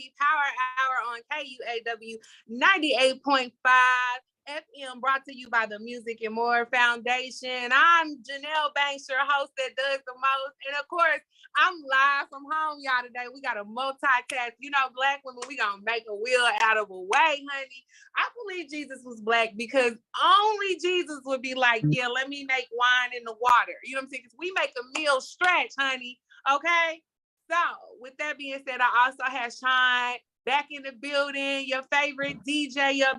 the Power Hour on KUAW 98.5 FM, brought to you by the Music and More Foundation. I'm Janell Banks, your host that does the most. And of course, I'm live from home, y'all, today. We got a multitask. You know, Black women, we gonna make a wheel out of a way, honey. I believe Jesus was Black because only Jesus would be like, yeah, let me make wine in the water. You know what I'm saying? Because we make a meal stretch, honey. Okay? So, with that being said, I also have Sean back in the building, your favorite DJ, your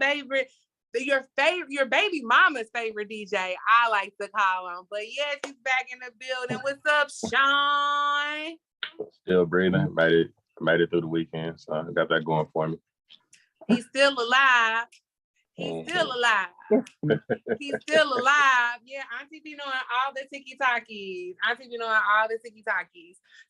baby mama's favorite DJ, I like to call him. But yes, he's back in the building. What's up, Sean? Still breathing. Made it through the weekend, so I got that going for me. He's still alive. He's still alive. He's still alive. Yeah, Auntie be knowing all the tiki-takis.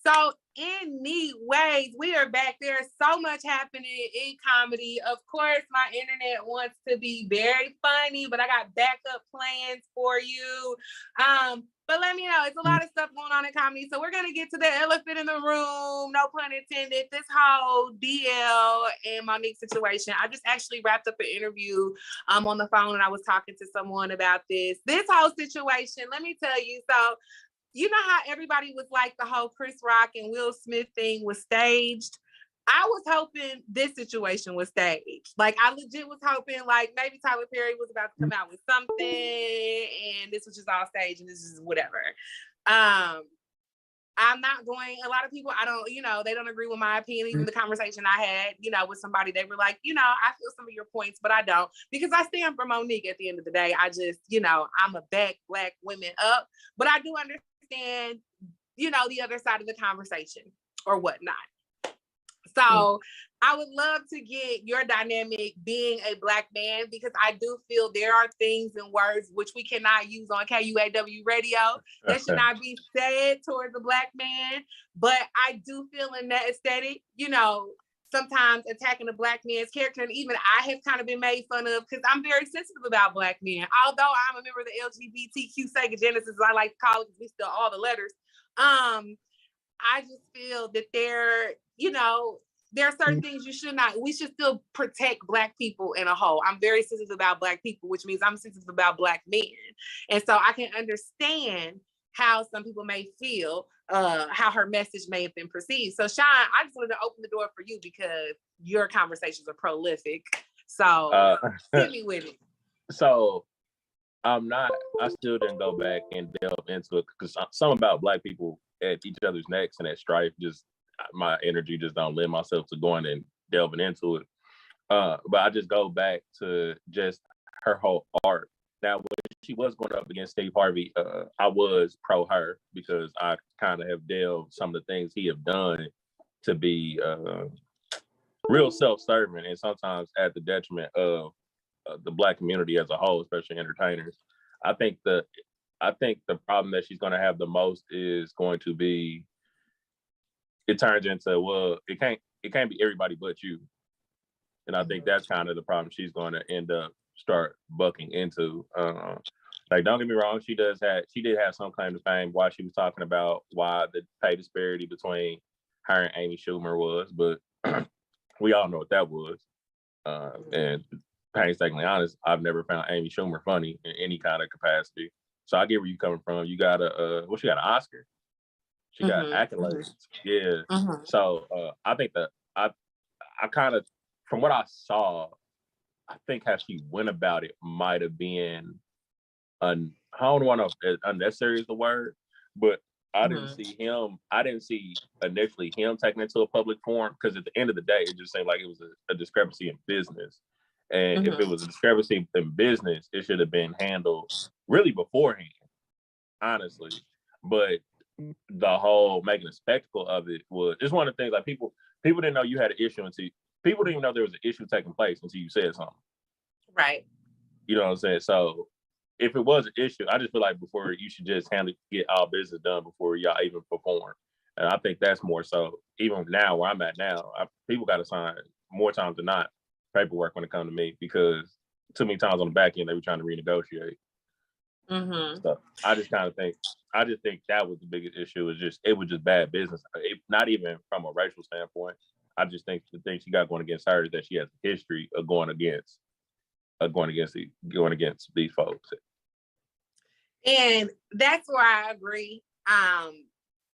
So, anyways, we are back. There's so much happening in comedy. Of course, my internet wants to be very funny, but I got backup plans for you. But let me know. It's a lot of stuff going on in comedy. So we're going to get to the elephant in the room. No pun intended. This whole DL and Monique situation. I just actually wrapped up an interview on the phone, and I was talking to someone about this whole situation. Let me tell you. So, you know how everybody was like the whole Chris Rock and Will Smith thing was staged? I was hoping this situation was staged. Like, I legit was hoping, like, maybe Tyler Perry was about to come out with something, and this was just all staged, and this is whatever. I'm not going, a lot of people, they don't agree with my opinion. Even the conversation I had, with somebody, they were like, I feel some of your points, but I don't. Because I stand for Monique at the end of the day. I just, I'm a back Black women up. But I do understand, the other side of the conversation or whatnot. So I would love to get your dynamic being a Black man, because I do feel there are things and words which we cannot use on KUAW Radio that should not be said towards a Black man. But I do feel in that aesthetic, sometimes attacking a Black man's character, and even I have kind of been made fun of because I'm very sensitive about Black men. Although I'm a member of the LGBTQ Sega Genesis, I like to call it, because we still all the letters. I just feel that there are certain things we should still protect Black people in a whole. I'm very sensitive about Black people, which means I'm sensitive about Black men. And so I can understand how some people may feel, how her message may have been perceived. So Sean, I just wanted to open the door for you because your conversations are prolific. So hit me with it. So I still didn't go back and delve into it because something about Black people at each other's necks and that strife, just my energy just don't lend myself to going and delving into it. But I just go back to just her whole art. Now, when she was going up against Steve Harvey, I was pro her because I kind of have delved some of the things he have done to be real self-serving and sometimes at the detriment of the Black community as a whole, especially entertainers. I think the problem that she's going to have the most is going to be, it turns into, well, it can't be everybody but you. And I think that's kind of the problem she's going to end up start bucking into. Like, don't get me wrong, she did have some claim to fame while she was talking about why the pay disparity between her and Amy Schumer was, but we all know what that was. And painstakingly honest, I've never found Amy Schumer funny in any kind of capacity. So I get where you're coming from. You got she got an Oscar. She got accolades. Yeah. So I think that I kind of, from what I saw, I think how she went about it might have been, I don't want to, unnecessary is the word, but I didn't see initially him taking it to a public forum, because at the end of the day, it just seemed like it was a discrepancy in business. And if it was a discrepancy in business, it should have been handled really beforehand, honestly. But the whole making a spectacle of it was, it's one of the things, like, people didn't know you had an issue people didn't even know there was an issue taking place until you said something. Right. You know what I'm saying? So if it was an issue, I just feel like before, you should just get all business done before y'all even perform. And I think that's more so, even now where I'm at now, people got to sign more times than not paperwork when it comes to me, because too many times on the back end they were trying to renegotiate. So I just think that was the biggest issue. It was just bad business. Not even from a racial standpoint. I just think the thing she got going against her is that she has a history of going against these folks. And that's where I agree.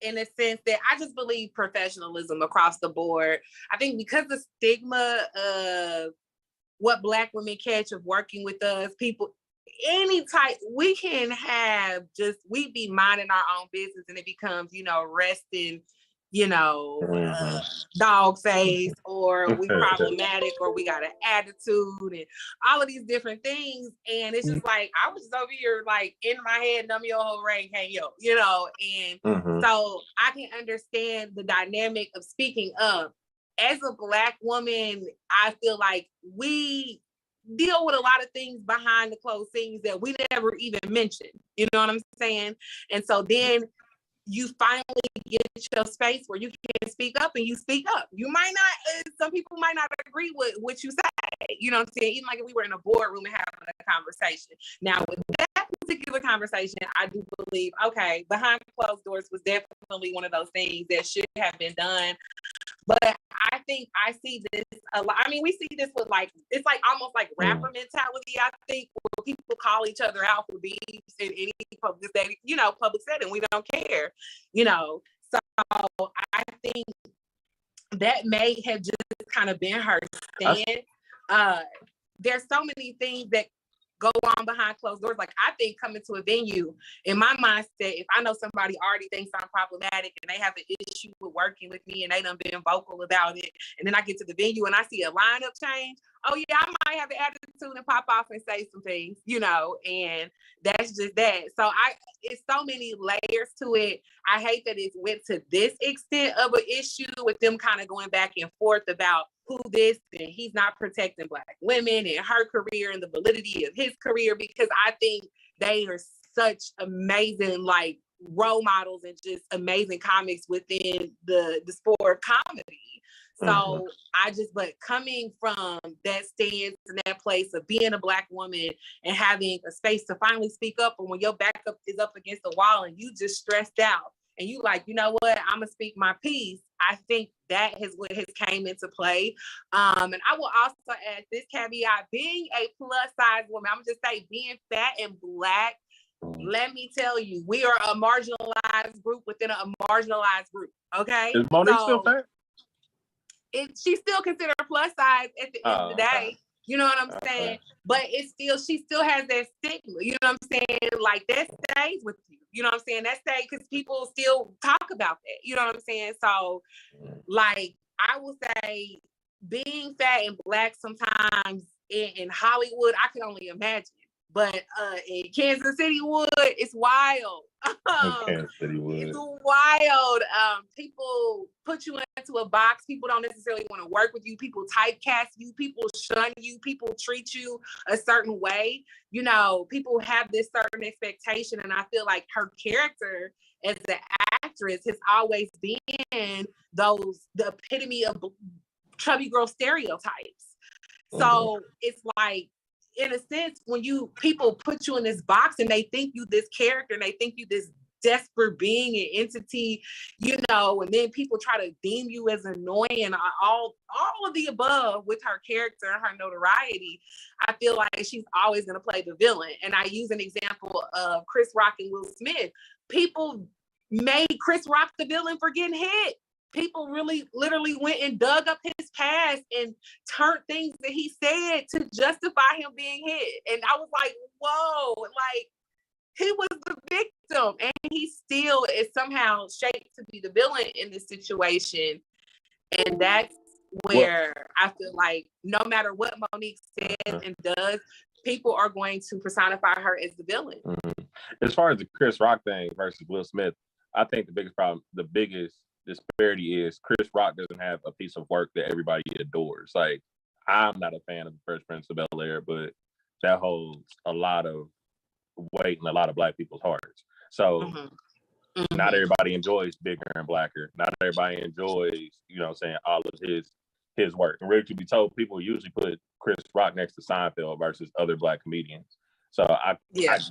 In a sense that I just believe professionalism across the board. I think because the stigma of what Black women catch of working with us, people, any type, we can have just, we be minding our own business and it becomes, resting, dog face, or we problematic, or we got an attitude and all of these different things. And it's just like, I was just over here like in my head, numb your whole rain, can't yo, and so I can understand the dynamic of speaking up. As a Black woman, I feel like we deal with a lot of things behind the closed scenes that we never even mentioned. You know what I'm saying? And so then you finally get your space where you can speak up, and you speak up. You might not, some people might not agree with what you say. You know what I'm saying? Even like if we were in a boardroom and having a conversation. Now, with that particular conversation, I do believe, okay, behind closed doors was definitely one of those things that should have been done. But I think I see this a lot. I mean, we see this with like, it's like almost like rapper mentality. I think when people call each other out for beefs in any public setting, public setting, we don't care, So I think that may have just kind of been her stand. There's so many things that go on behind closed doors. Like, I think coming to a venue, in my mindset, if I know somebody already thinks I'm problematic and they have an issue with working with me and they done been vocal about it, and then I get to the venue and I see a lineup change, oh yeah, I might have an attitude and pop off and say some things, and that's just that. So it's so many layers to it. I hate that it went to this extent of an issue with them kind of going back and forth about who this, and he's not protecting Black women and her career and the validity of his career, because I think they are such amazing, like, role models and just amazing comics within the sport of comedy. So but coming from that stance and that place of being a Black woman and having a space to finally speak up, or when your back up is up against the wall and you just stressed out and you like, you know what, I'm gonna speak my piece. I think that is what has came into play. And I will also add this caveat: being a plus size woman, I'm gonna just say, being fat and Black, let me tell you, we are a marginalized group within a marginalized group. Okay. Is Monique still fat? She's still considered plus size at the end of the day. You know what I'm saying? But she still has that stigma. You know what I'm saying? Like, that stays with you. You know what I'm saying? That stays because people still talk about that. You know what I'm saying? So, like, I will say, being fat and Black sometimes in Hollywood, I can only imagine. But in Kansas City Wood, it's wild. Kansas City Wood. It's wild. People put you into a box. People don't necessarily want to work with you. People typecast you. People shun you. People treat you a certain way. People have this certain expectation. And I feel like her character as an actress has always been the epitome of chubby girl stereotypes. So it's like, in a sense, when people put you in this box and they think you this character and they think you this desperate being and entity, and then people try to deem you as annoying and all of the above with her character and her notoriety, I feel like she's always going to play the villain. And I use an example of Chris Rock and Will Smith. People made Chris Rock the villain for getting hit. People really literally went and dug up his past and turned things that he said to justify him being hit. And I was like, whoa, like, he was the victim and he still is somehow shaped to be the villain in this situation. And that's where I feel like no matter what Monique says and does, people are going to personify her as the villain. As far as the Chris Rock thing versus Will Smith, I think the biggest disparity is Chris Rock doesn't have a piece of work that everybody adores. Like, I'm not a fan of the Fresh Prince of Bel-Air, but that holds a lot of weight in a lot of Black people's hearts. So not everybody enjoys Bigger and Blacker. Not everybody enjoys, all of his work. And really, to be told, people usually put Chris Rock next to Seinfeld versus other Black comedians. So I get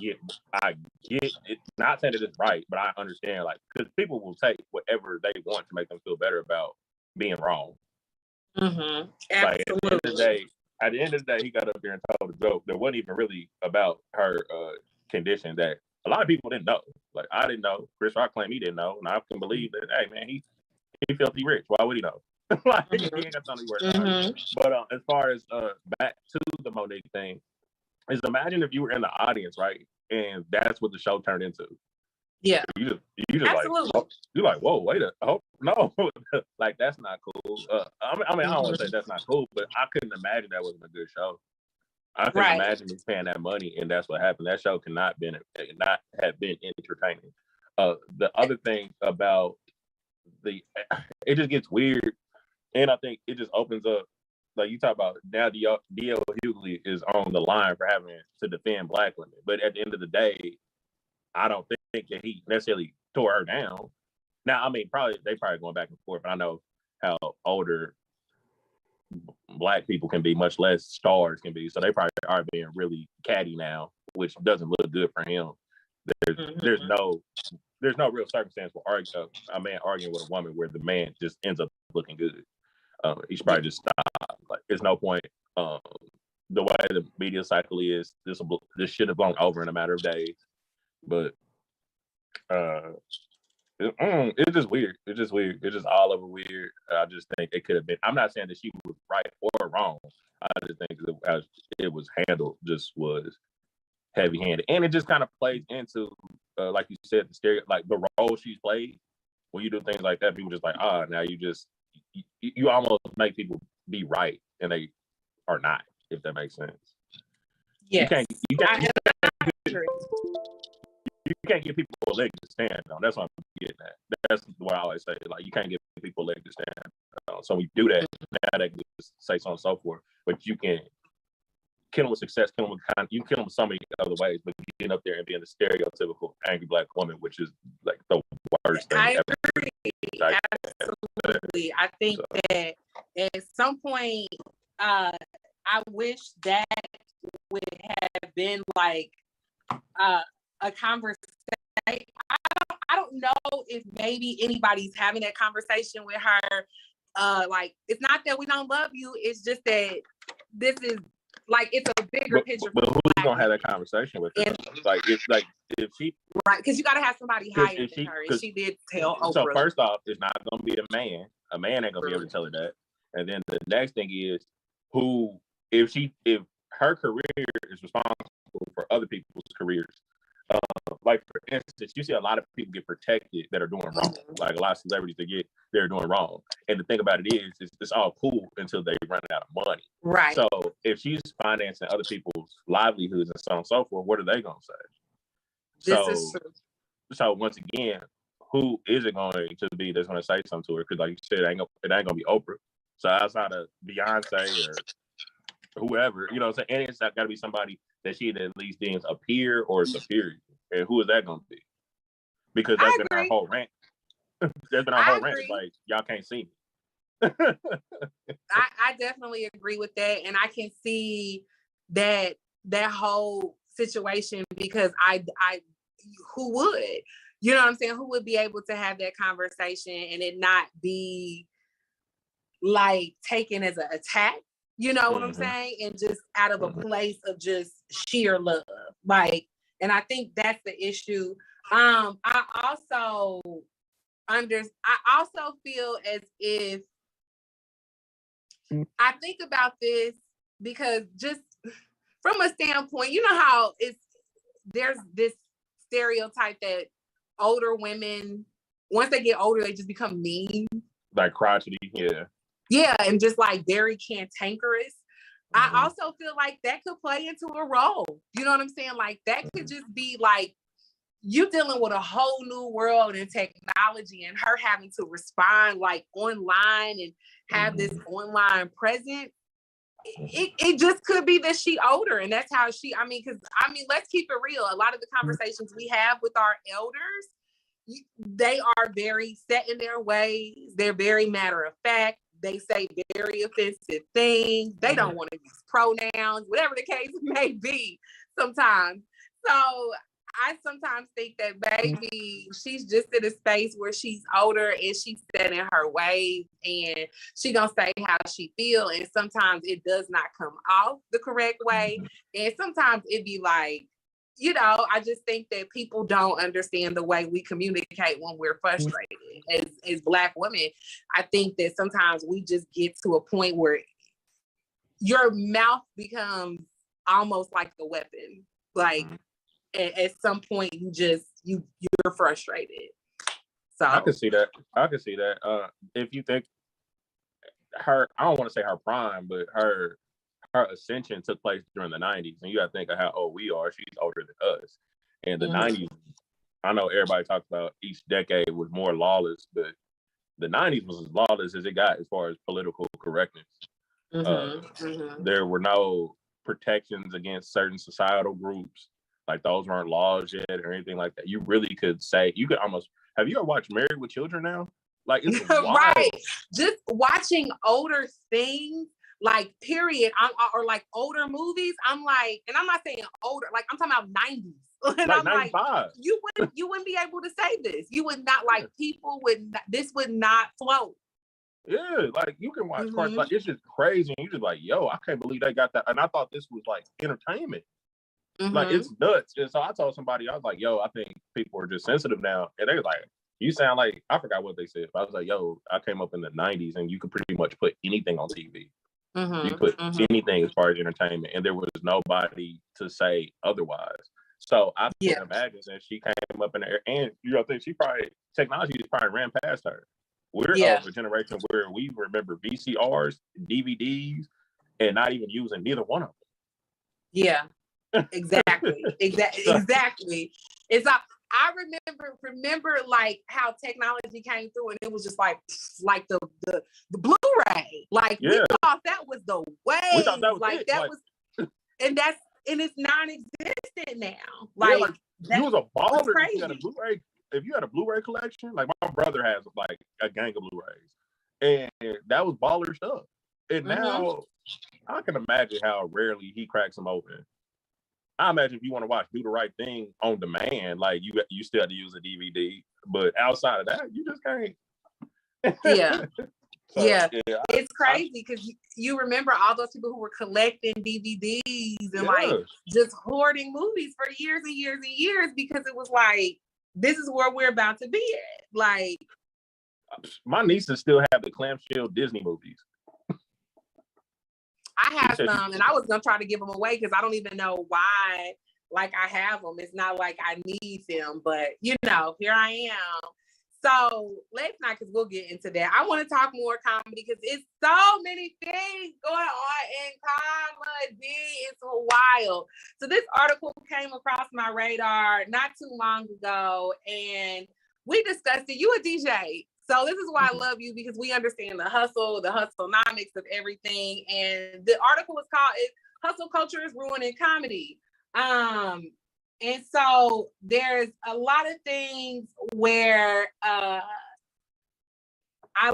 it. Not saying that it's right, but I understand, like, because people will take whatever they want to make them feel better about being wrong. Mm-hmm. Like Absolutely. at the end of the day, he got up there and told a joke that wasn't even really about her condition that a lot of people didn't know. Like I didn't know. Chris Rock claimed he didn't know, and I can believe that. Hey man, he filthy rich. Why would he know? Like he ain't got something to worry about. But as far as back to the Monique thing, is imagine if you were in the audience, right, and that's what the show turned into. Yeah, you just absolutely. like, oh, you're like, whoa, wait a, oh no, like that's not cool. I mean, I don't want to say that's not cool, but I couldn't imagine that wasn't a good show. I couldn't imagine me paying that money and that's what happened. That show cannot have been entertaining. The other thing about it just gets weird, and I think it just opens up. Like you talk about now, D.L. Hughley is on the line for having to defend Black women, but at the end of the day, I don't think that he necessarily tore her down. Now, I mean, they probably going back and forth. And I know how older Black people can be, much less stars can be. So they probably are being really catty now, which doesn't look good for him. There's no real circumstance for a man arguing with a woman where the man just ends up looking good. He should probably just stop. Like, there's no point. The way the media cycle is, this should have blown over in a matter of days. But it's just weird. It's just weird. It's just all over weird. I just think it could have been. I'm not saying that she was right or wrong. I just think it was handled just was heavy-handed, and it just kind of plays into, like you said, the role she's played. When you do things like that, people just like, now you almost make people be right, and they are not. If that makes sense. Yes. You can't give people a leg to stand on. That's what I'm getting at. That's what I always say. Like, you can't give people a leg to stand on. So we do that. Now they can just say so on and so forth. But you can kill them with success, you can kill them so many other ways, but getting up there and being the stereotypical angry Black woman, which is like the worst thing ever. Agree. Absolutely. I think that at some point, I wish that would have been like a conversation. I don't know if maybe anybody's having that conversation with her. Like, it's not that we don't love you. It's just that this is like, it's a bigger picture. But who's gonna have that conversation with her? Like, it's like if she because you got to have somebody higher than her, and she did tell Oprah. So first off, it's not gonna be a man. A man ain't gonna be able to tell her that. And then the next thing is if her career is responsible for other people's careers. Like, for instance, you see a lot of people get protected that are doing wrong. Like, a lot of celebrities they're doing wrong. And the thing about it is it's all cool until they run out of money. Right. So if she's financing other people's livelihoods and so on and so forth, what are they going to say? This is true. So once again, who is it going to be that's going to say something to her? Because like you said, it ain't going to be Oprah. So outside of Beyonce or whoever, you know what I'm saying? And it's got to be somebody that she at least deems a peer or superior. And who is that going to be? Because that's been our whole rant. That's been our whole rant. It's like, y'all can't see me. I definitely agree with that. And I can see that whole situation because who would? You know what I'm saying? Who would be able to have that conversation and it not be like taken as an attack? You know what I'm saying? And just out of a place of just sheer love. Like, and I think that's the issue. I also feel as if I think about this because just from a standpoint, you know how there's this stereotype that older women, once they get older, they just become mean. Like crotchety, yeah. Yeah, and just like very cantankerous. I also feel like that could play into a role. You know what I'm saying? Like that could just be like you dealing with a whole new world and technology and her having to respond like online and have this online presence. It just could be that she older and that's how let's keep it real. A lot of the conversations we have with our elders, they are very set in their ways. They're very matter of fact. They say very offensive things. They don't want to use pronouns, whatever the case may be sometimes. So I sometimes think that baby, she's just in a space where she's older and she's set in her ways and she gonna say how she feel. And sometimes it does not come off the correct way. And sometimes it be like, you know, I just think that people don't understand the way we communicate when we're frustrated as Black women. I think that sometimes we just get to a point where your mouth becomes almost like the weapon. Like at some point you're frustrated. So I can see that. If you think her, I don't want to say her prime, but her ascension took place during the 90s, and you got to think of how old we are. She's older than us. And the 90s, I know everybody talks about each decade was more lawless, but the 90s was as lawless as it got as far as political correctness. There were no protections against certain societal groups. Like those weren't laws yet or anything like that. You really could say, you could almost, have you ever watched Married with Children now? Like it's wild. Right. Just watching older things, like period, or like older movies, I'm like, and I'm not saying older, like I'm talking about 90s. And like I'm 95. like, you wouldn't be able to say this. You would not, like, people would not, this would not float. Yeah, like you can watch cartoons, like it's just crazy. And you're just like, yo, I can't believe they got that. And I thought this was like entertainment. Like it's nuts. And so I told somebody, I was like, yo, I think people are just sensitive now. And they were like, you sound like, I forgot what they said, but I was like, yo, I came up in the 90s and you could pretty much put anything on TV. You put anything as far as entertainment, and there was nobody to say otherwise. So I can imagine that she came up in there, and you know, think technology just probably ran past her. We're of a generation where we remember VCRs, DVDs, and not even using neither one of them. Yeah, exactly. Exactly. It's like, I remember like how technology came through and it was just like the Blu-ray. Like we thought that was the way. We thought that was like it. That like, was, and it's non-existent now. Like, you was a baller if you had a Blu-ray. If you had a Blu-ray collection, like my brother has like a gang of Blu-rays, and that was baller stuff. And now I can imagine how rarely he cracks them open. I imagine if you want to watch Do the Right Thing on demand, like you still have to use a DVD, but outside of that, you just can't. It's crazy because you remember all those people who were collecting DVDs and like just hoarding movies for years and years and years because it was like, this is where we're about to be at. Like, my nieces still have the clamshell Disney movies. I have some, and I was gonna try to give them away because I don't even know why. Like, I have them. It's not like I need them, but you know, here I am. So let's not, because we'll get into that. I want to talk more comedy because it's so many things going on in comedy. It's wild. So this article came across my radar not too long ago, and we discussed it. You a DJ. So this is why I love you, because we understand the hustlenomics of everything. And the article was called Hustle Culture is Ruining Comedy. And so there's a lot of things where I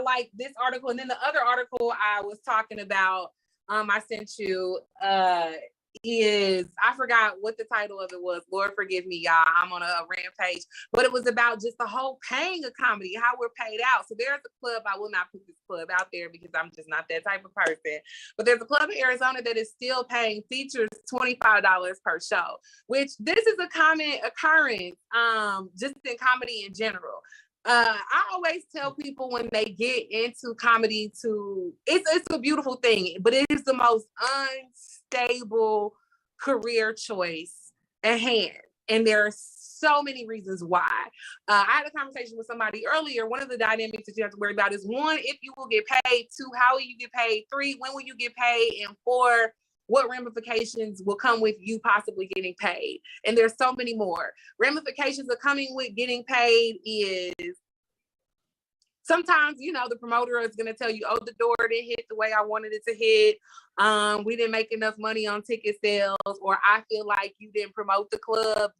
like this article. And then the other article I was talking about, I sent you, is, I forgot what the title of it was. Lord forgive me, y'all. I'm on a rampage. But it was about just the whole paying of comedy, how we're paid out. So there's a club, I will not put this club out there because I'm just not that type of person. But there's a club in Arizona that is still paying features $25 per show, which this is a common occurrence just in comedy in general. I always tell people when they get into comedy it's a beautiful thing, but it is the most unstable career choice at hand. And there are so many reasons why. I had a conversation with somebody earlier. One of the dynamics that you have to worry about is, one, if you will get paid; two, how will you get paid; three, when will you get paid; and four, what ramifications will come with you possibly getting paid. And there's so many more. Ramifications of coming with getting paid is sometimes, you know, the promoter is going to tell you, oh, the door didn't hit the way I wanted it to hit. We didn't make enough money on ticket sales, or I feel like you didn't promote the club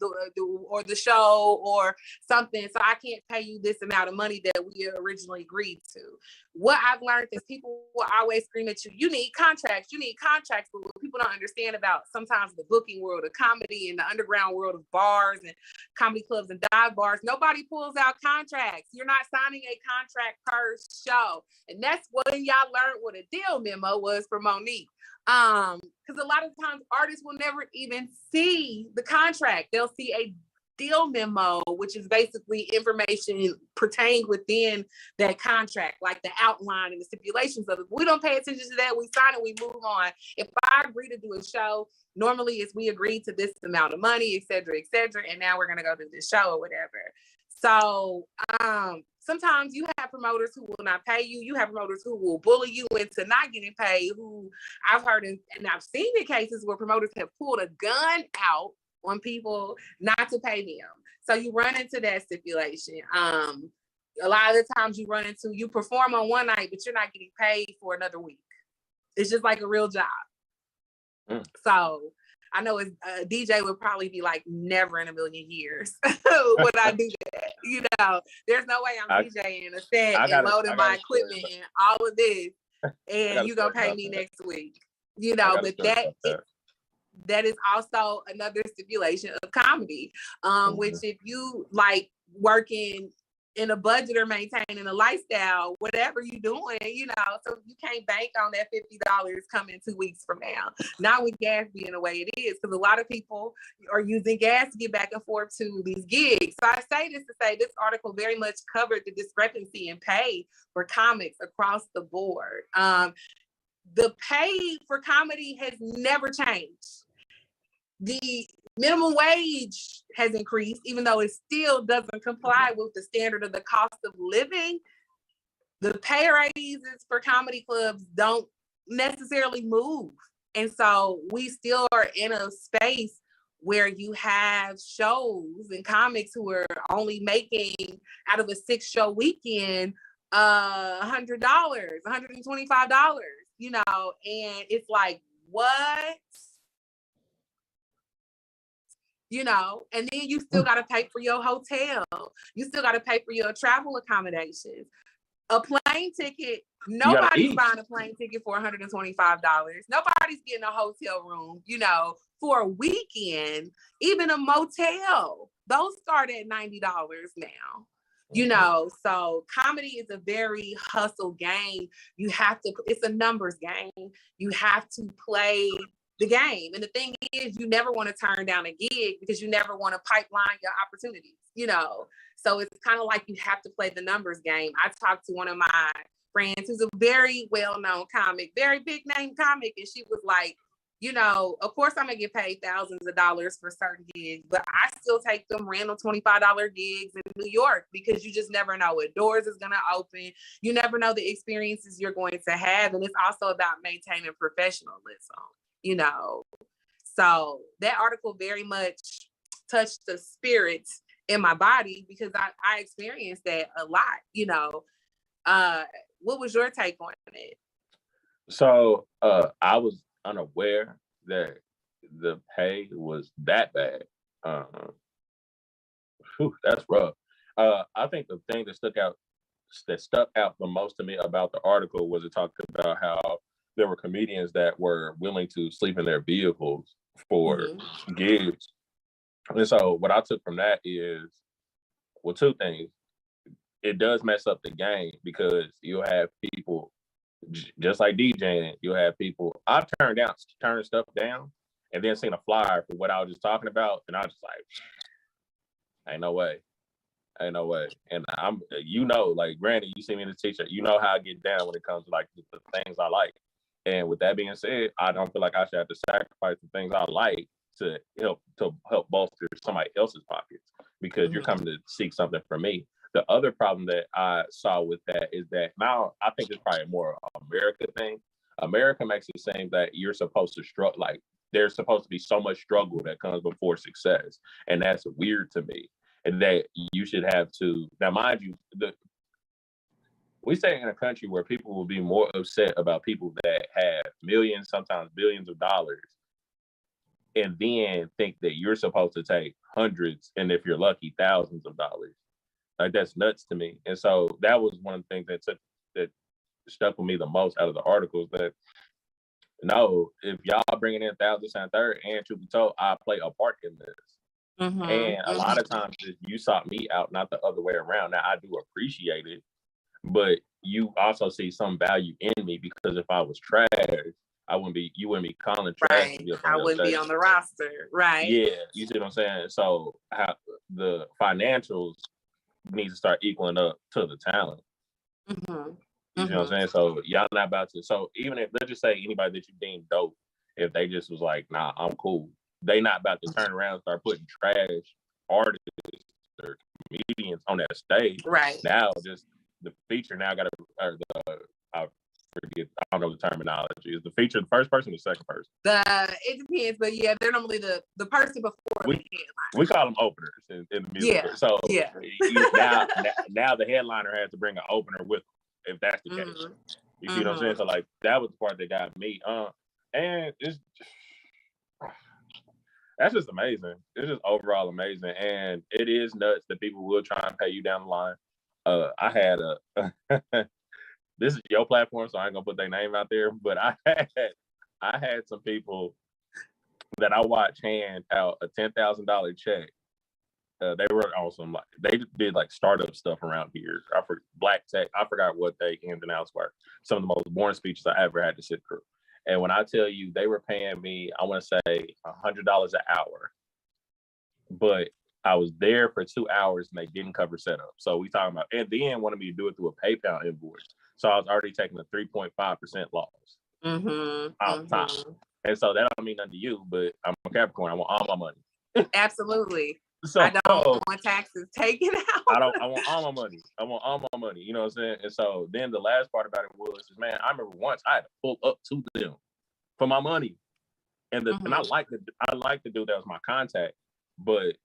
or the show or something, so I can't pay you this amount of money that we originally agreed to. What I've learned is people will always scream at you, you need contracts, but what people don't understand about sometimes the booking world of comedy and the underground world of bars and comedy clubs and dive bars, nobody pulls out contracts. You're not signing a contract per show. And that's when y'all learned what a deal memo was for Monique. Because a lot of times artists will never even see the contract. They'll see a deal memo, which is basically information pertained within that contract, like the outline and the stipulations of it. We don't pay attention to that. We sign it, we move on. If I agree to do a show, normally it's we agreed to this amount of money, et cetera, and now we're gonna go to this show or whatever. So sometimes you have promoters who will not pay you. You have promoters who will bully you into not getting paid, who I've heard and I've seen the cases where promoters have pulled a gun out on people not to pay them. So you run into that stipulation. A lot of the times you perform on one night, but you're not getting paid for another week. It's just like a real job. So I know a DJ would probably be like, never in a million years would I do that. You know, there's no way I'm DJing a set and loading my equipment and all of this, and you gonna pay me next week. You know, but that is also another stipulation of comedy, which if you like working in a budget or maintaining a lifestyle, whatever you're doing, you know, so you can't bank on that $50 coming 2 weeks from now. Not with gas being the way it is, because a lot of people are using gas to get back and forth to these gigs. So I say this to say this article very much covered the discrepancy in pay for comics across the board. The pay for comedy has never changed. The minimum wage has increased, even though it still doesn't comply with the standard of the cost of living. The pay raises for comedy clubs don't necessarily move. And so we still are in a space where you have shows and comics who are only making out of a 6-show weekend, $100, $125, you know, and it's like, what? You know, and then you still got to pay for your hotel. You still got to pay for your travel accommodations. A plane ticket, nobody's buying a plane ticket for $125. Nobody's getting a hotel room, you know, for a weekend. Even a motel, those start at $90 now. You know, so comedy is a very hustle game. You have to, it's a numbers game. You have to play the game. And the thing is, you never want to turn down a gig because you never want to pipeline your opportunities, you know? So it's kind of like you have to play the numbers game. I talked to one of my friends who's a very well-known comic, very big name comic. And she was like, you know, of course I'm gonna get paid thousands of dollars for certain gigs, but I still take them random $25 gigs in New York because you just never know what doors is gonna open. You never know the experiences you're going to have. And it's also about maintaining professionalism. You know, so that article very much touched the spirit in my body because I experienced that a lot, you know. What was your take on it? So I was unaware that the pay was that bad. That's rough. I think the thing that stuck out the most to me about the article was it talked about how there were comedians that were willing to sleep in their vehicles for gigs. And so what I took from that is, well, two things. It does mess up the game because you'll have people, just like DJing, you'll have people, I've turned stuff down and then seen a flyer for what I was just talking about. And I was just like, ain't no way. And I'm, you know, like, granted, you see me in the t-shirt, you know how I get down when it comes to like the things I like. And with that being said, I don't feel like I should have to sacrifice the things I like to help bolster somebody else's pockets because you're coming to seek something from me. The other problem that I saw with that is that now I think it's probably more America thing. America makes it seem that you're supposed to struggle, like there's supposed to be so much struggle that comes before success. And that's weird to me. And that you should have to, now mind you, we stay in a country where people will be more upset about people that have millions, sometimes billions of dollars, and then think that you're supposed to take hundreds, and if you're lucky, thousands of dollars. Like, that's nuts to me. And so that was one of the things that stuck with me the most out of the articles. That no, if y'all bringing in thousands and third, and truth be told, I play a part in this. And a lot of times you sought me out, not the other way around. Now, I do appreciate it, but you also see some value in me, because if I was trash, you wouldn't be calling trash. Right. I wouldn't be on the roster. Right. Yeah. You see what I'm saying? So the financials need to start equaling up to the talent. You see what I'm saying? So y'all not about to. So even if, let's just say, anybody that you deem dope, if they just was like, nah, I'm cool, they not about to turn around and start putting trash artists or comedians on that stage. Right. Now, just the feature now got to, or I forget, I don't know the terminology. Is the feature the first person or the second person? It depends, but yeah, they're normally the person before the headliner. We call them openers in the music. Yeah. So now the headliner has to bring an opener with them, if that's the case. You see what I'm saying? So like, that was the part that got me. And that's just amazing. It's just overall amazing. And it is nuts that people will try and pay you down the line. I had this is your platform, so I ain't gonna put their name out there, but I had some people that I watched hand out a $10,000 check. They were awesome. Like, they did like startup stuff around here. Black tech. I forgot what they ins and outs were. Some of the most boring speeches I ever had to sit through. And when I tell you, they were paying me, I want to say $100 an hour, but I was there for 2 hours and they didn't cover setup. So we talking about, and then wanted me to do it through a PayPal invoice. So I was already taking a 3.5% loss off top. And so that don't mean nothing to you, but I'm a Capricorn. I want all my money. Absolutely. So I don't want taxes taken out. I want all my money. I want all my money. You know what I'm saying? And so then the last part about it was, man, I remember once I had to pull up to them for my money. And and I like the dude that was my contact, but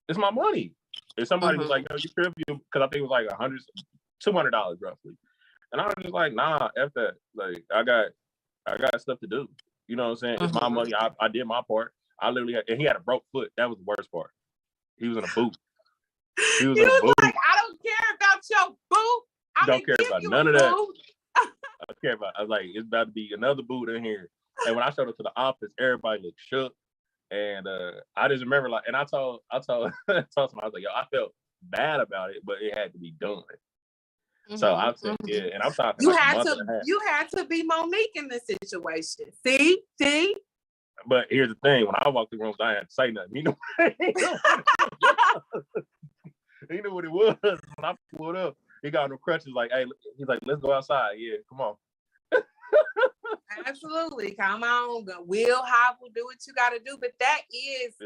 it's my money. If somebody was like, "No, you trip," because I think it was like $200 roughly, and I was just like, "Nah, F that. Like, I got stuff to do. You know what I'm saying? It's my money. I did my part. I literally and he had a broke foot. That was the worst part. He was in a boot. He was in a boot. Like, I don't care about your boot. I don't care about none of that. I don't care about. I was like, it's about to be another boot in here. And when I showed up to the office, everybody looked shook. And I just remember, like, and I told someone, I was like, yo, I felt bad about it, but it had to be done. So I said, yeah, and I'm talking. You had to be Monique in this situation. See. But here's the thing: when I walked through the room, I didn't have to say nothing. He knew what it was. When I pulled up, he got no crutches. Like, hey, he's like, let's go outside. Yeah, come on. Absolutely, come on, Will Hobble, do what you got to do. But that is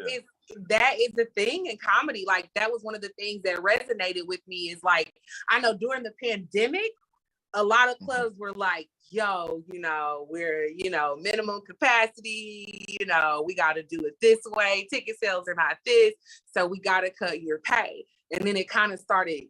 the thing in comedy. Like, that was one of the things that resonated with me. Is like, I know during the pandemic, a lot of clubs were like, yo, we're, minimum capacity, we got to do it this way. Ticket sales are not this. So we got to cut your pay. And then it kind of started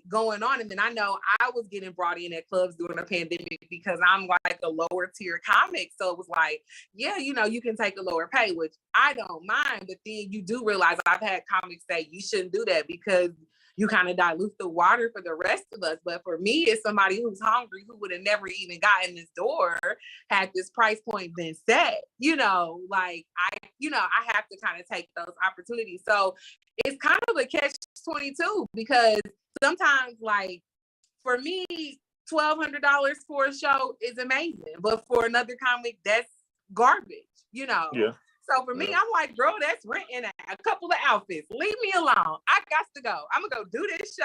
going on. And then I know I was getting brought in at clubs during the pandemic because I'm like a lower tier comic. So it was like, yeah, you can take a lower pay, which I don't mind. But then you do realize I've had comics say you shouldn't do that because you kind of dilute the water for the rest of us. But for me, as somebody who's hungry, who would have never even gotten this door, had this price point been set, like I have to kind of take those opportunities. So it's kind of a catch-22 because sometimes, like, for me, $1,200 for a show is amazing, but for another comic, that's garbage, Yeah. So for me, I'm like, girl, that's renting a couple of outfits. Leave me alone. I got to go. I'm gonna go do this show,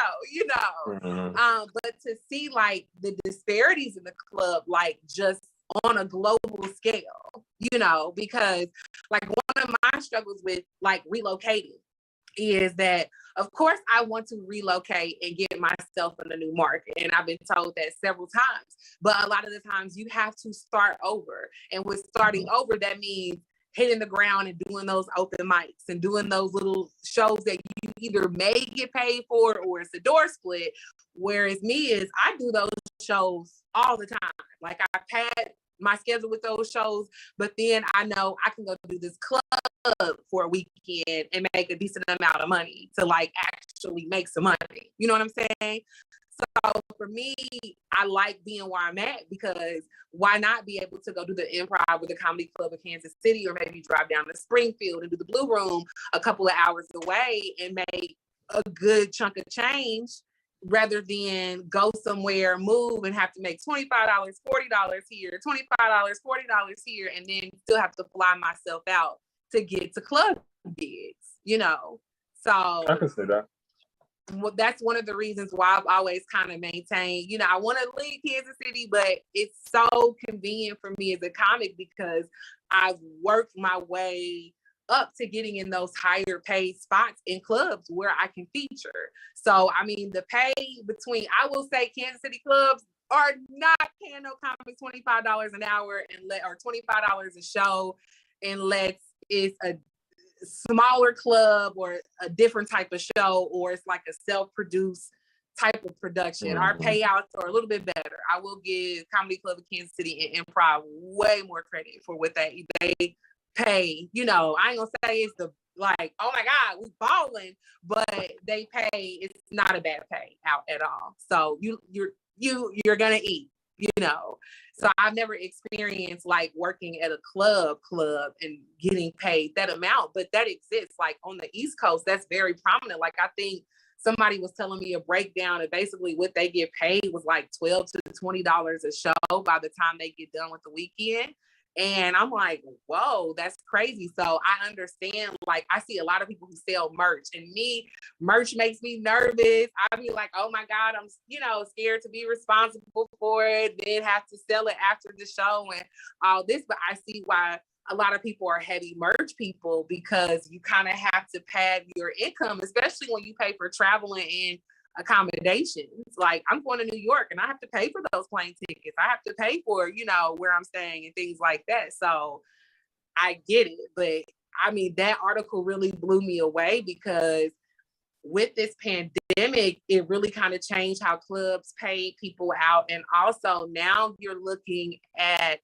But to see like the disparities in the club, like just on a global scale, because like one of my struggles with like relocating is that, of course, I want to relocate and get myself in a new market. And I've been told that several times. But a lot of the times you have to start over. And with starting over, that means hitting the ground and doing those open mics and doing those little shows that you either may get paid for or it's a door split. Whereas me is I do those shows all the time. Like I pad my schedule with those shows, but then I know I can go do this club for a weekend and make a decent amount of money to like actually make some money. You know what I'm saying? So for me, I like being where I'm at because why not be able to go do the Improv with the Comedy Club in Kansas City, or maybe drive down to Springfield and do the Blue Room a couple of hours away and make a good chunk of change rather than go somewhere, move and have to make $25, $40 here, $25, $40 here, and then still have to fly myself out to get to club gigs, you know? So I can see that. Well, that's one of the reasons why I've always kind of maintained, you know, I want to leave Kansas City, but it's so convenient for me as a comic because I've worked my way up to getting in those higher paid spots in clubs where I can feature. So, I mean, the pay between, I will say Kansas City clubs are not paying no comics $25 an hour or $25 a show unless it's a smaller club or a different type of show, or it's like a self-produced type of production. Mm-hmm. Our payouts are a little bit better. I will give Comedy Club of Kansas City and Improv way more credit for what they pay. You know, I ain't gonna say it's the like, oh my God, we balling, but they pay. It's not a bad pay out at all. So you're gonna eat. You know, so I've never experienced like working at a club and getting paid that amount, but that exists like on the East Coast. That's very prominent. Like I think somebody was telling me a breakdown of basically what they get paid was like $12 to $20 a show by the time they get done with the weekend. And I'm like, whoa, that's crazy. So I understand, like, I see a lot of people who sell merch, and merch makes me nervous. I be like, oh my God, I'm, you know, scared to be responsible for it, then have to sell it after the show and all this. But I see why a lot of people are heavy merch people, because you kind of have to pad your income, especially when you pay for traveling and accommodations. Like I'm going to New York and I have to pay for those plane tickets. I have to pay for, you know, where I'm staying and things like that. So I get it. But I mean, that article really blew me away because with this pandemic, it really kind of changed how clubs paid people out. And also now you're looking at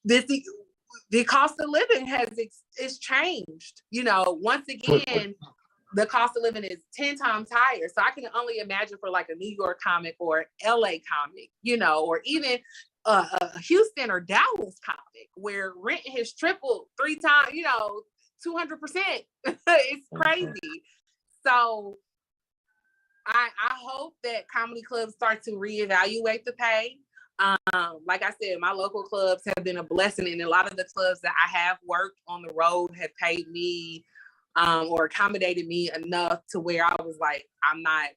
this, the cost of living is changed. You know, once again, the cost of living is 10 times higher. So I can only imagine for like a New York comic or LA comic, you know, or even a Houston or Dallas comic where rent has tripled 3 times, you know, 200%. It's crazy. So I hope that comedy clubs start to reevaluate the pay. Like I said, my local clubs have been a blessing, and a lot of the clubs that I have worked on the road have paid me or accommodated me enough to where I was like, I'm not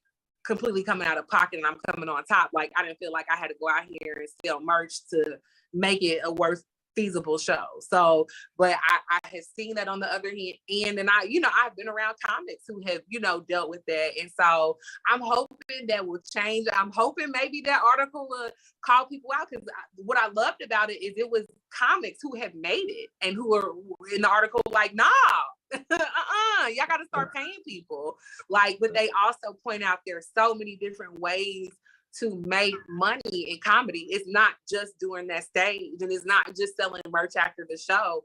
completely coming out of pocket and I'm coming on top. Like I didn't feel like I had to go out here and sell merch to make it a worth feasible show. So, but I have seen that on the other end, and I've been around comics who have, you know, dealt with that. And so I'm hoping that will change. I'm hoping maybe that article will call people out, because what I loved about it is it was comics who have made it and who are in the article like, nah, y'all got to start paying people. Like, but they also point out there's so many different ways to make money in comedy. It's not just doing that stage, and it's not just selling merch after the show.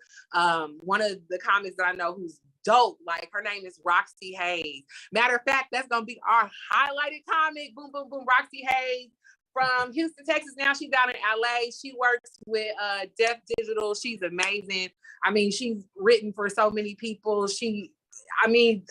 One of the comics that I know who's dope, like her name is Roxy Hayes. Matter of fact, that's gonna be our highlighted comic. Boom, boom, boom. Roxy Hayes from Houston, Texas. Now she's down in LA. She works with Deaf Digital. She's amazing. I mean, she's written for so many people.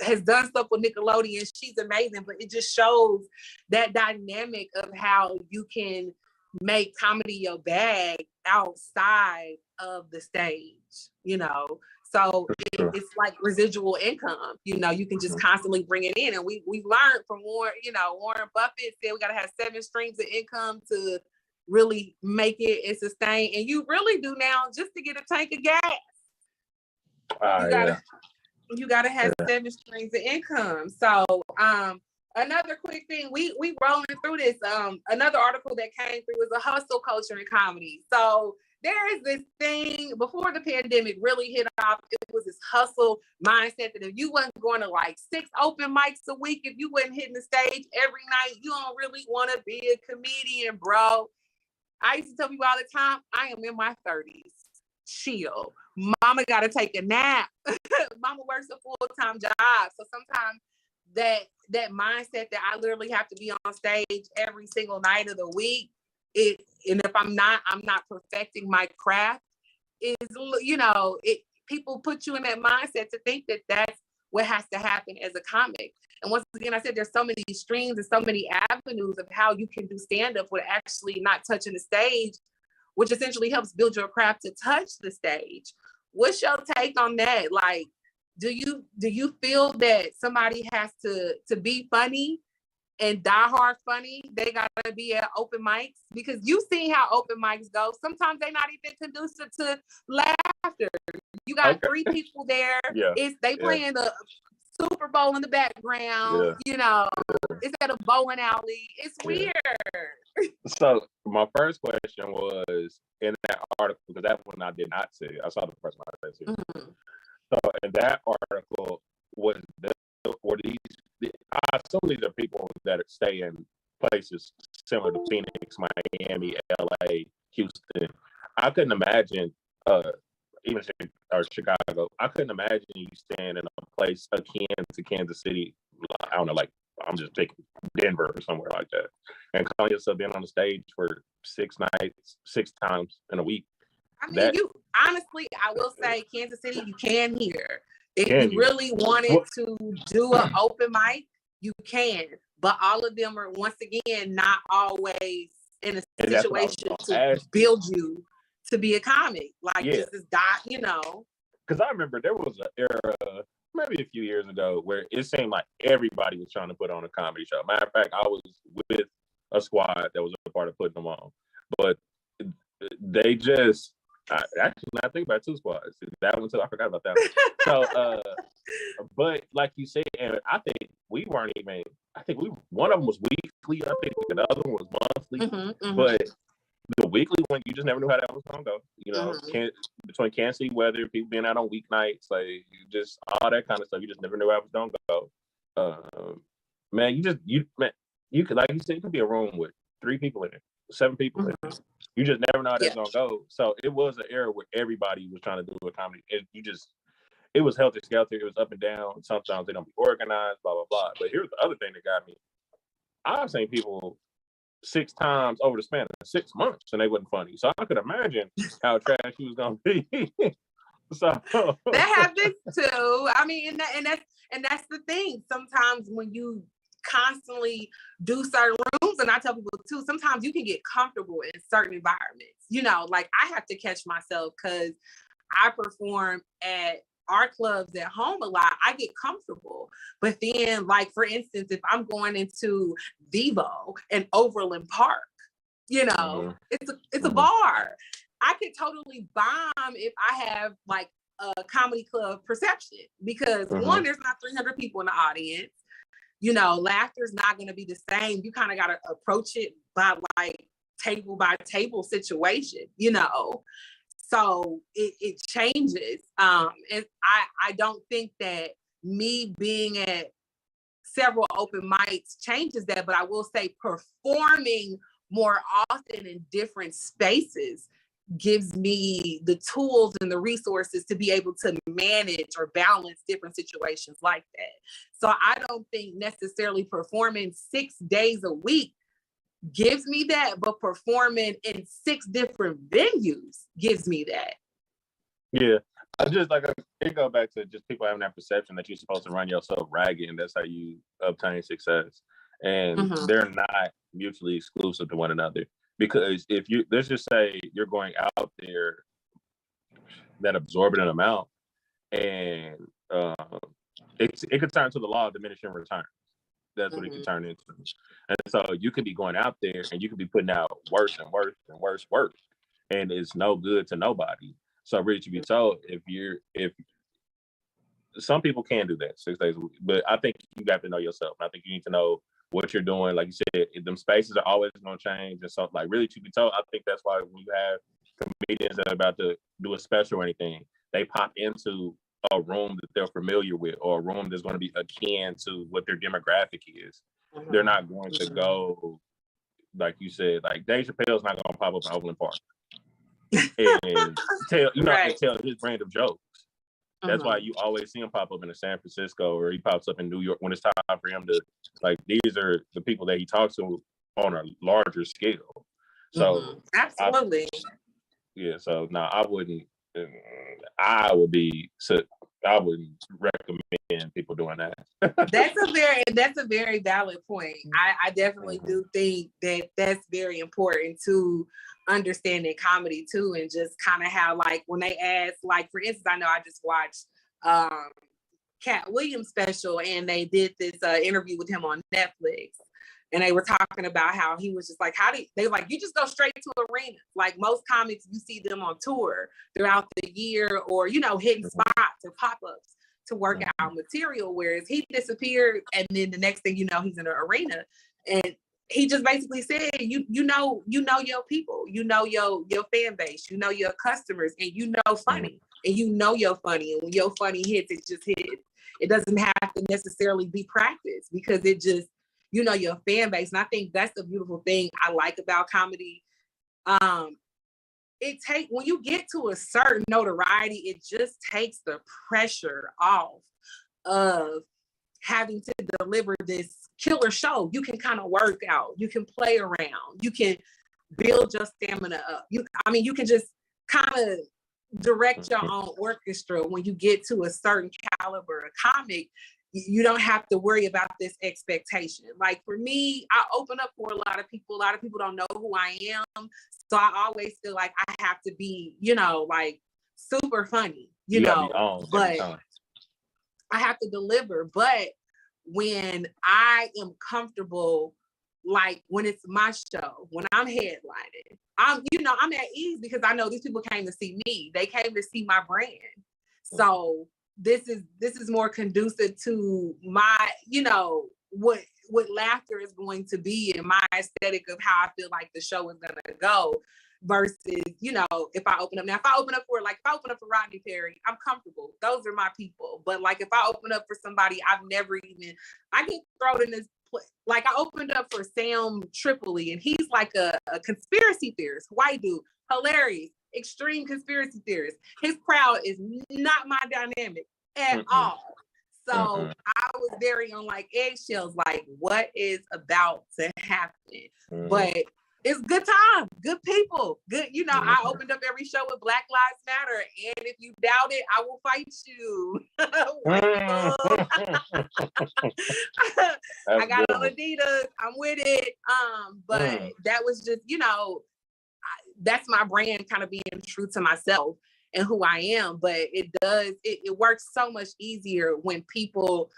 Has done stuff with Nickelodeon. She's amazing, but it just shows that dynamic of how you can make comedy your bag outside of the stage, you know? So it's like residual income, you know, you can just constantly bring it in. And we learned from Warren Buffett said we got to have 7 streams of income to really make it and sustain. And you really do now just to get a tank of gas. You gotta have 7 streams of income. So another quick thing, we rolling through this. Another article that came through is a hustle culture in comedy. So there is this thing before the pandemic really hit off. It was this hustle mindset that if you wasn't going to like 6 open mics a week, if you wasn't hitting the stage every night, you don't really want to be a comedian, bro. I used to tell people all the time, I am in my 30s. Chill. Mama got to take a nap. Mama works a full-time job. So sometimes that mindset that I literally have to be on stage every single night of the week, and if I'm not perfecting my craft, is, people put you in that mindset to think that that's what has to happen as a comic. And once again, I said there's so many streams and so many avenues of how you can do stand-up with actually not touching the stage, which essentially helps build your craft to touch the stage. What's your take on that? Like, do you feel that somebody has to be funny and die hard funny? They gotta be at open mics? Because you've seen how open mics go. Sometimes they're not even conducive to laughter. You got 3 people there. Yeah. They playing the Super Bowl in the background. It's at a bowling alley. It's weird. So my first question was in that article, because that one I did not see. I saw the first one I didn't see. Mm-hmm. So in that article, I assume these are people that stay in places similar to Phoenix, Miami, LA, Houston. I couldn't imagine, even Chicago, I couldn't imagine you staying in a place akin to Kansas City. I don't know, like, I'm just taking Denver or somewhere like that, and calling yourself being on the stage for 6 nights, 6 times in a week. I mean, honestly, I will say Kansas City, you can hear. If you really wanted to do an open mic, you can. But all of them are, once again, not always in a situation to build you to be a comic. Like, just as Because I remember there was an era, maybe a few years ago, where it seemed like everybody was trying to put on a comedy show. Matter of fact, I was with a squad that was a part of putting them on. But they just... actually, I think about 2 squads. That one too. I forgot about that one. So, but like you said, and I think we weren't even. I think one of them was weekly. I think the other one was monthly. Mm-hmm. But the weekly one, you just never knew how that was gonna go. Between Kansas City weather, people being out on weeknights, like just all that kind of stuff. You just never knew how it was gonna go. Man, you could, like you said, you could be a room with 3 people in it, 7 people in it. You just never know how that's gonna go. So it was an era where everybody was trying to do a comedy. It was helter skelter. It was up and down. Sometimes they don't be organized, blah, blah, blah. But here's the other thing that got me. I've seen people 6 times over the span of 6 months and they wasn't funny. So I could imagine how trash he was gonna be. So that happens too. I mean, and that's the thing. Sometimes when you constantly do certain rooms, and I tell people too, sometimes you can get comfortable in certain environments. Like I have to catch myself because I perform at art clubs at home a lot. I get comfortable, but then, like, for instance, if I'm going into Vivo and Overland Park, it's a bar. I could totally bomb if I have like a comedy club perception because one, there's not 300 people in the audience. Laughter is not going to be the same. You kind of got to approach it by like table by table situation, so it changes. And I don't think that me being at several open mics changes that, but I will say performing more often in different spaces gives me the tools and the resources to be able to manage or balance different situations like that. So I don't think necessarily performing 6 days a week gives me that, but performing in 6 different venues gives me that. Yeah. I just it go back to just people having that perception that you're supposed to run yourself ragged and that's how you obtain success. And they're not mutually exclusive to one another. Because if let's just say you're going out there that absorbent amount, and it could turn to the law of diminishing returns. That's what it could turn into. And so you could be going out there and you could be putting out worse and worse and worse work, and it's no good to nobody. So really, to be told, if some people can do that 6 days a week, but I think you have to know yourself. I think you need to know what you're doing. Like you said, them spaces are always going to change. And so, like, really, to be told, I think that's why when you have comedians that are about to do a special or anything, they pop into a room that they're familiar with or a room that's going to be akin to what their demographic is. Mm-hmm. They're not going to go, like you said, like Dave Chappelle's not going to pop up in Overland Park and tell his brand of jokes. That's why you always see him pop up in San Francisco, or he pops up in New York when it's time for him to, like, these are the people that he talks to on a larger scale. So absolutely. So no, I wouldn't recommend people doing that. That's a very valid point. I definitely do think that that's very important to understanding comedy too, and just kind of how, like, when they ask, like, for instance, I know I just watched Cat Williams special, and they did this interview with him on Netflix, and they were talking about how he was just like, they were like, you just go straight to arenas. Like most comics, you see them on tour throughout the year, or, you know, hitting spots or pop-ups to work out material, whereas he disappeared, and then the next thing you know, he's in an arena. And he just basically said, you know your people, you know your fan base, you know your customers, and you know funny, and you know you're funny, and when your funny hits, it just hits. It doesn't have to necessarily be practiced, because it just, you know, your fan base. And I think that's the beautiful thing I like about comedy. When you get to a certain notoriety, it just takes the pressure off of having to deliver this killer show. You can kind of work out, you can play around, you can build your stamina up. You can just kind of direct your own orchestra. When you get to a certain caliber of comic, you don't have to worry about this expectation. Like for me, I open up for a lot of people. A lot of people don't know who I am. So I always feel like I have to be, you know, like super funny, you know, but I have to deliver. But when I am comfortable, like when it's my show, when I'm headlining, I'm at ease, because I know these people came to see me. They came to see my brand. So this is more conducive to my, you know, what laughter is going to be, and my aesthetic of how I feel like the show is gonna go, versus, you know, if I open up for Rodney Perry, I'm comfortable. Those are my people. But like if I open up for somebody I get thrown in this place. Like I opened up for Sam Tripoli, and he's like a conspiracy theorist, white dude, hilarious, extreme conspiracy theorist. His crowd is not my dynamic at all. So I was very on like eggshells, like what is about to happen. But it's good time, good people, good. You know, I opened up every show with Black Lives Matter, and if you doubt it, I will fight you. I got on Adidas, I'm with it. But that was just, you know, that's my brand, kind of being true to myself and who I am. But it works so much easier when people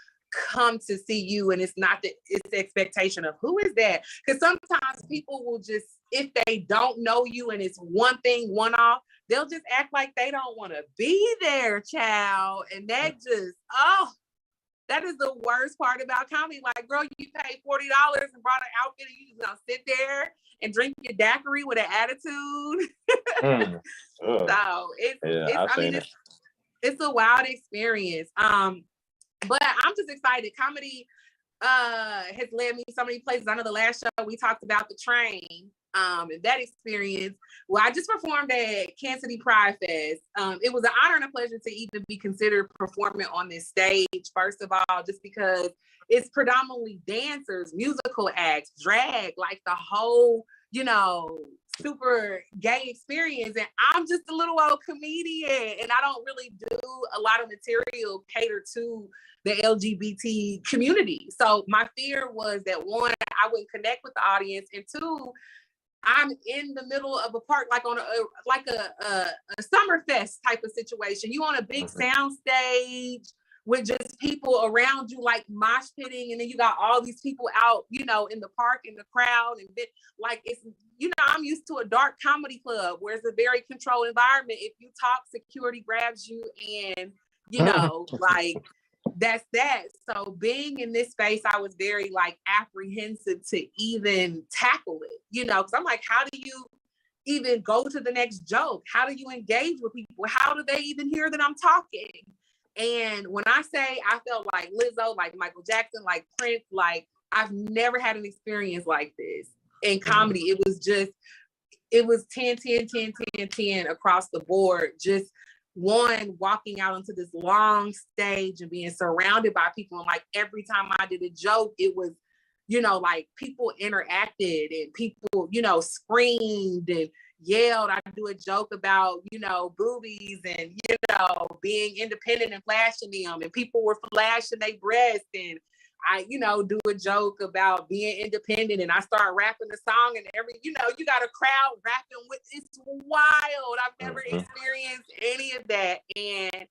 come to see you, and it's the expectation of who is that? Because sometimes people will just, if they don't know you and it's one thing, one off, they'll just act like they don't want to be there, child. And that just, that is the worst part about comedy. Like, girl, you paid $40 and brought an outfit, and you just gonna sit there and drink your daiquiri with an attitude. So it's a wild experience. But I'm just excited. Comedy has led me so many places. I know the last show we talked about the train, and that experience. Well, I just performed at Kansas City Pride Fest. It was an honor and a pleasure to even be considered performing on this stage, first of all, just because it's predominantly dancers, musical acts, drag, like the whole, you know, super gay experience. And I'm just a little old comedian, and I don't really do a lot of material catered to the LGBT community. So my fear was that, one, I wouldn't connect with the audience, and two, I'm in the middle of a park, like on a summer fest type of situation. You on a big sound stage with just people around you, like mosh pitting, and then you got all these people out, you know, in the park, in the crowd, and like it's, you know, I'm used to a dark comedy club where it's a very controlled environment. If you talk, security grabs you, and you know, like that's that. So being in this space, I was very like apprehensive to even tackle it, you know, because I'm like, how do you even go to the next joke? How do you engage with people? How do they even hear that I'm talking? And when I say I felt like Lizzo, like Michael Jackson, like Prince, like I've never had an experience like this in comedy. It was 10, 10, 10, 10, 10 across the board. Just one, walking out onto this long stage and being surrounded by people. And like every time I did a joke, it was, you know, like people interacted and people, you know, screamed and yelled. I do a joke about, you know, boobies and, you know, being independent and flashing them, and people were flashing their breasts. And I, you know, do a joke about being independent, and I start rapping the song, and you know, you got a crowd rapping with, it's wild. I've never experienced any of that. And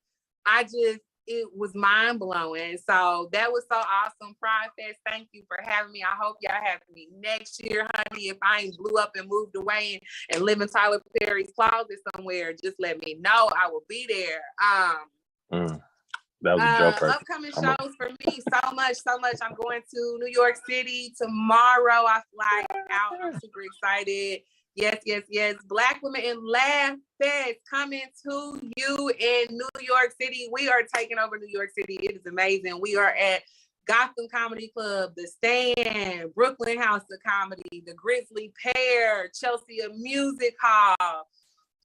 it was mind blowing. So that was so awesome. Pride Fest, thank you for having me. I hope y'all have me next year, honey. If I ain't blew up and moved away and live in Tyler Perry's closet somewhere, just let me know. I will be there. That was a joke. Upcoming shows for me, so much. I'm going to New York City tomorrow. I fly out. I'm super excited. Yes. Black Women in Laugh Fest coming to you in New York City. We are taking over New York City. It is amazing. We are at Gotham Comedy Club, The Stand, Brooklyn House of Comedy, The Grizzly Pear, Chelsea Music Hall.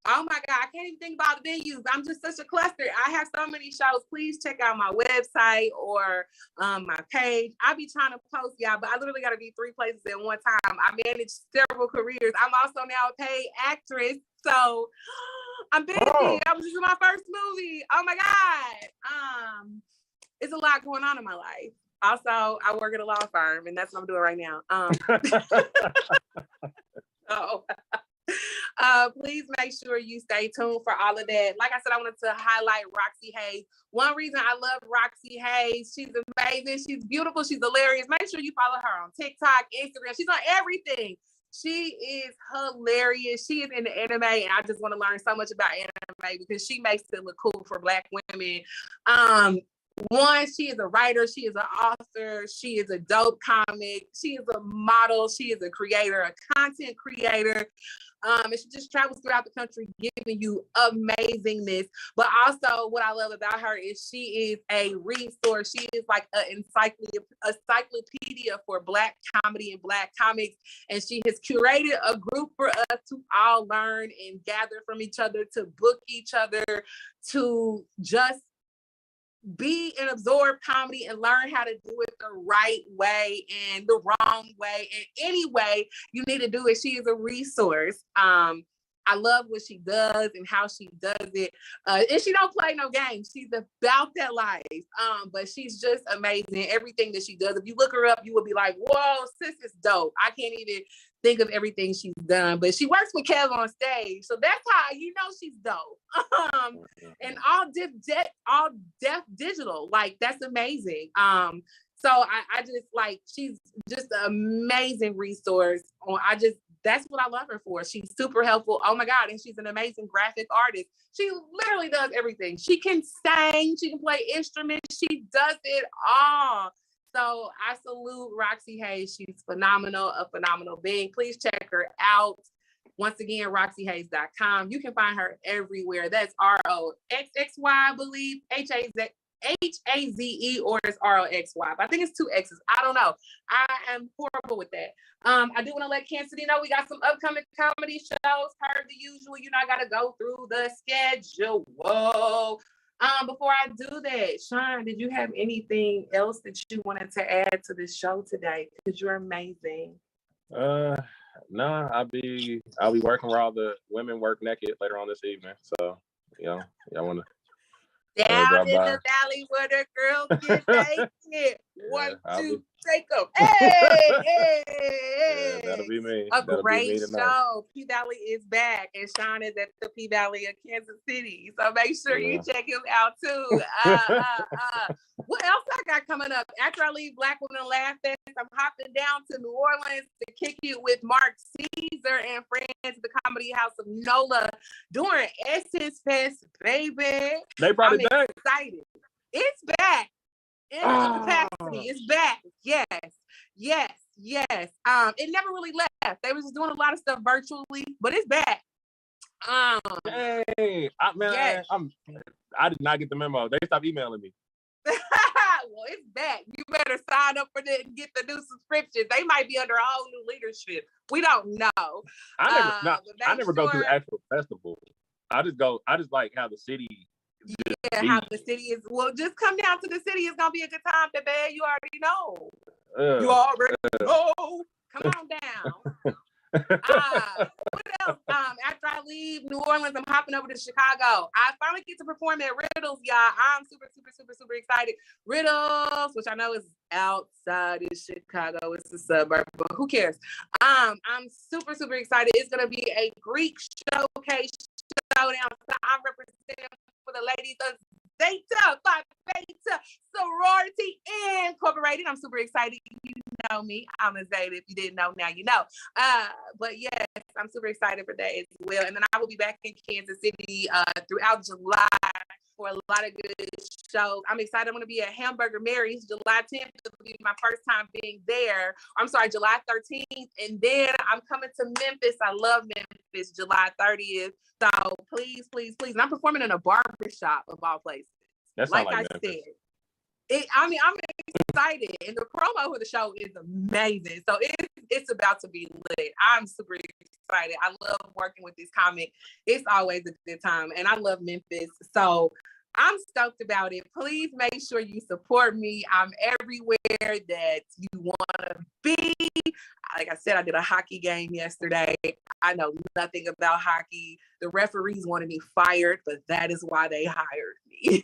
Oh my God, I can't even think about the venues. I'm just such a cluster. I have so many shows. Please check out my website or my page. I be trying to post y'all, but I literally got to be 3 places at one time. I manage several careers. I'm also now a paid actress. So I'm busy. I was just in my first movie. Oh my God. It's a lot going on in my life. Also, I work at a law firm, and that's what I'm doing right now. Please make sure you stay tuned for all of that. Like I said, I wanted to highlight Roxy Hayes. One reason I love Roxy Hayes, she's amazing, she's beautiful, she's hilarious. Make sure you follow her on TikTok, Instagram. She's on everything. She is hilarious. She is in the anime, and I just want to learn so much about anime because she makes it look cool for Black women. One, she is a writer, she is an author, she is a dope comic, she is a model, she is a creator, a content creator. And she just travels throughout the country giving you amazingness. But also what I love about her is she is a resource. She is like an encyclopedia for Black comedy and Black comics. And she has curated a group for us to all learn and gather from each other, to book each other, to just be and absorb comedy and learn how to do it the right way and the wrong way and any way you need to do it. She is a resource. I love what she does and how she does it. And she don't play no games. She's about that life. But she's just amazing. Everything that she does. If you look her up, you will be like, whoa, sis is dope. I can't even think of everything she's done. But she works with Kev on stage. So that's how you know she's dope. And all deaf digital. Like, that's amazing. So I just like, she's just an amazing resource. That's what I love her for. She's super helpful. Oh my God. And she's an amazing graphic artist. She literally does everything. She can sing, she can play instruments, she does it all. So I salute Roxy Hayes. She's phenomenal, a phenomenal being. Please check her out. Once again, roxyhayes.com. You can find her everywhere. That's ROXXY, I believe, HAZE, or it's ROXY. But I think it's 2 X's. I don't know. I am horrible with that. I do want to let Kansas City know we got some upcoming comedy shows. Per the usual, you know, I got to go through the schedule. Whoa. Before I do that, Sean, did you have anything else that you wanted to add to this show today? Because you're amazing. No, I'll be working where all the women work naked later on this evening. So, you know, y'all want to. Down in the valley where the girls get naked. One, two, take them. Hey. Yeah, that'll be me. A great show. P Valley is back, and Sean is at the P Valley of Kansas City. So make sure you check him out too. What else I got coming up? After I leave Black Women Laugh Fest, I'm hopping down to New Orleans to kick it with Mark Caesar and friends, the Comedy House of NOLA, during Essence Fest, baby. They brought it back. Excited. It's back. In capacity. It's back. Yes. It never really left. left. They were just doing a lot of stuff virtually, but it's back. Hey, yes. I did not get the memo. They stopped emailing me. Well, it's back. You better sign up for that and get the new subscriptions. They might be under a whole new leadership. We don't know. I never go to the actual festival. I just like how the city. How the city is. Well, just come down to the city. It's gonna be a good time, baby. You already know. You already know. Come on down. What else? After I leave New Orleans, I'm hopping over to Chicago. I finally get to perform at Riddles, y'all. I'm super, super, super, super excited. Riddles, which I know is outside of Chicago. It's a suburb, but who cares? I'm super, super excited. It's gonna be a Greek showcase showdown. So I'm representing for the ladies of Theta Phi Beta Sorority Incorporated. I'm super excited. You know me. I'm a Zeta. If you didn't know, now you know. But yes, I'm super excited for that as well. And then I will be back in Kansas City throughout July for a lot of good shows. I'm excited. I'm going to be at Hamburger Mary's July 10th. It'll be my first time being there. I'm sorry, July 13th. And then I'm coming to Memphis. I love Memphis, July 30th. So please, please, please. And I'm performing in a barber shop of all places. That's like I said. I'm excited. And the promo for the show is amazing. So it's about to be lit. I'm super excited. I love working with this comic. It's always a good time. And I love Memphis. So I'm stoked about it. Please make sure you support me. I'm everywhere that you want to be. Like I said, I did a hockey game yesterday. I know nothing about hockey. The referees wanted me fired, but that is why they hired me.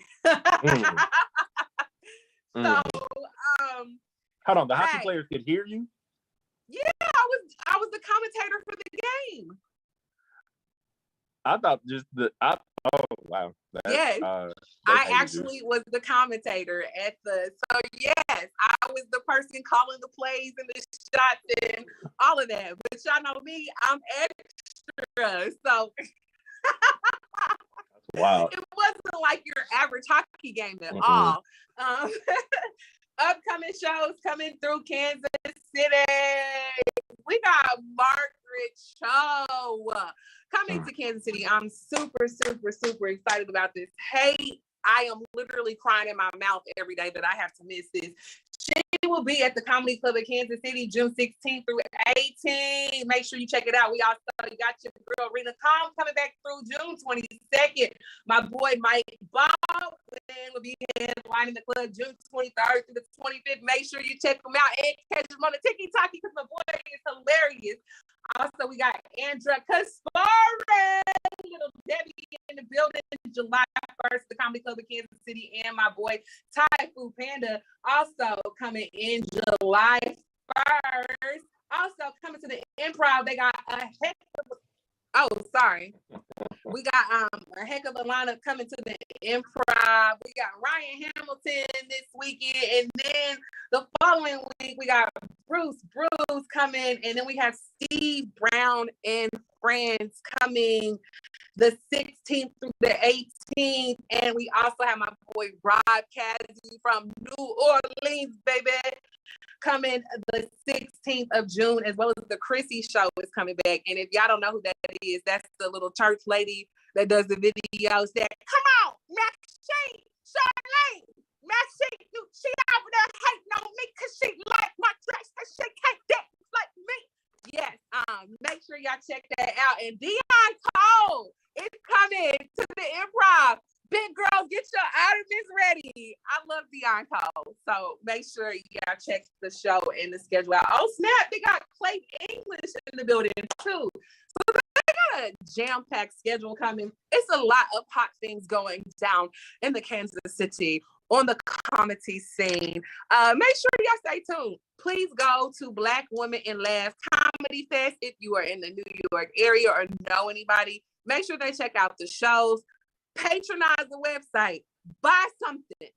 So, hold on. The hockey players could hear you? Yeah, I was the commentator for the game. I thought oh wow. Yes, I actually was the commentator at so yes, I was the person calling the plays and the shots and all of that. But y'all know me, I'm extra. So wow. It wasn't like your average hockey game at all. Upcoming shows coming through Kansas City. We got Margaret Cho coming to Kansas City. I'm super, super, super excited about this. Hey, I am literally crying in my mouth every day that I have to miss this. She will be at the Comedy Club of Kansas City, June 16th through 18th. Make sure you check it out. We also got your girl Rena Calm coming back through June 22nd. My boy Mike Baldwin will be headlining the club June 23rd through the 25th. Make sure you check him out and catch him on the TikTok because my boy is hilarious. Also, we got Andra Kaspari, Little Debbie in the building July 1st, the Comedy Club of Kansas City, and my boy Thai Food Panda also coming in July 1st. Also coming to the Improv, they got a heck of we got a heck of a lineup coming to the Improv. We got Ryan Hamilton this weekend, and then the following week we got Bruce coming, and then we have Steve Brown and friends coming the 16th through the 18th, and we also have my boy Rob Casey from New Orleans, baby, coming the 16th of June, as well as the Chrissy Show is coming back. And if y'all don't know who that is, that's the little church lady that does the videos that, come on, Maxine, Charlene, Maxine, she over there hating on me because she like my dress and she can't dance like me. Yes, make sure y'all check that out. And Dion Cole is coming to the Improv. Big girls, get your items ready. I love Dion Cole. So make sure y'all check the show and the schedule out. Oh, snap. They got Clay English in the building, too. So they got a jam-packed schedule coming. It's a lot of hot things going down in the Kansas City on the comedy scene. Make sure y'all stay tuned. Please go to Black Women in Laugh Comedy Fest if you are in the New York area or know anybody. Make sure they check out the shows. Patronize the website. Buy something.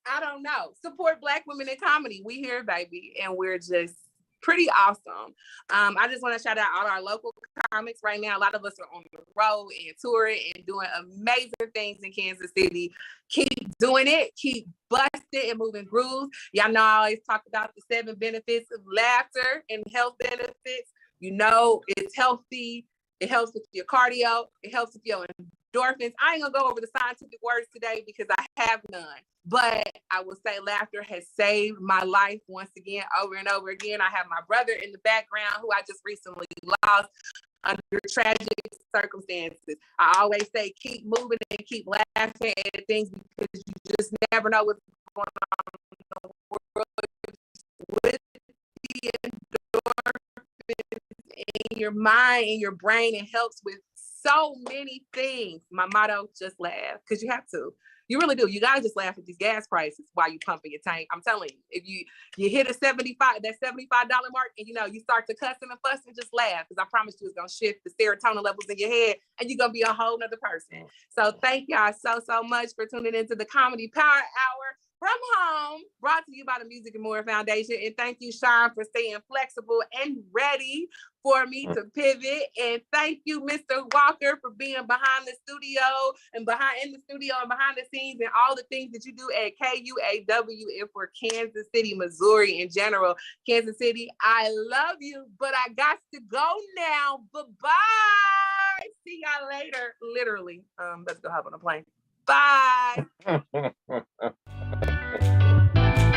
I don't know. Support Black women in comedy. We here, baby, and we're just pretty awesome. I just want to shout out all our local comics right now. A lot of us are on the road and touring and doing amazing things in Kansas City. Keep doing it. Keep busting and moving grooves. Y'all know I always talk about the 7 benefits of laughter and health benefits. You know, it's healthy. It helps with your cardio. It helps with your endorphins. I ain't gonna go over the scientific words today because I have none. But I will say laughter has saved my life once again, over and over again. I have my brother in the background who I just recently lost under tragic circumstances. I always say keep moving and keep laughing at things because you just never know what's going on in the world with the endorphins in your mind, in your brain. It helps with so many things. My motto, just laugh, because you have to. You really do. You gotta just laugh at these gas prices while you pumping your tank. I'm telling you, if you hit that $75 mark, and you start to cussing and fussing, just laugh, because I promise you, it's gonna shift the serotonin levels in your head, and you're gonna be a whole nother person. So thank y'all so much for tuning into the Comedy Power Hour from home, brought to you by the Music and More Foundation. And thank you, Sean, for staying flexible and ready for me to pivot. And thank you, Mr. Walker, for being behind the studio and behind the scenes and all the things that you do at KUAW and for Kansas City, Missouri in general. Kansas City, I love you, but I got to go now. Bye-bye. See y'all later. Literally. Let's go hop on a plane. Bye.